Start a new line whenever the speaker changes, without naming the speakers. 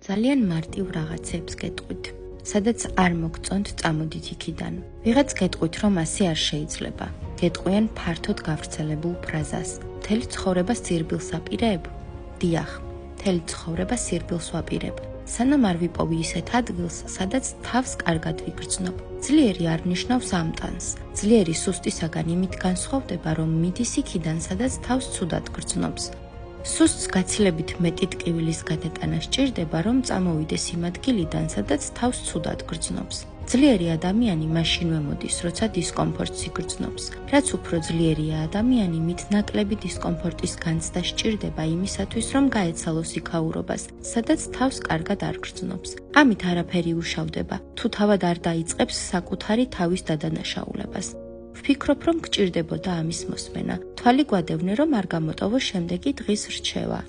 ძალიან მარტივ რაღაცებს გეტყვით, სადაც არ მოგწონთ წამოდით იქიდან. ვიღაც გეტყვით, რომ ასე არ შეიძლება. გეტყვიან ფართოდ გავრცელებულ ფრაზას. მთელი ცხოვრება სირბილს აპირებ? დიახ, მთელი ცხოვრება სირბილს ვაპირებ. სანამ არ ვიპოვი ისეთ ადგილს, სადაც თავს კარგად ვიგრძნობ. ძლიერი არ ნიშნავს ამტანს. ძლიერი სუსტისაგან იმით განსხვავდება, რომ მიდის იქიდან, სადაც თავს ცუდად გრძნობს. სუსტს გაცილებით მეტი ტკივილის გადატანა სჭირდება, რომ წამოვიდეს იმ ადგილიდან, სადაც თავს ცუდად გრძნობს. ძლიერი ადამიანი მაშინვე მოდის, როცა დისკომფორტს იგრძნობს. რაც უფრო ძლიერია ადამიანი, მით ნაკლები დისკომფორტის განცდა სჭირდება იმისათვის, რომ გაეცალოს იქაურობას, სადაც თავს კარგად არ გრძნობს. ამით არაფერი უშავდება, თუ თავად არ დაიწყებს საკუთარი თავის დადანაშაულებას. ვფიქრობ, რომ გჭირდებოდა ამის მოსმენა. თვალი გვადევნე, რომ არ გამოტოვო შემდეგი დღის რჩევა.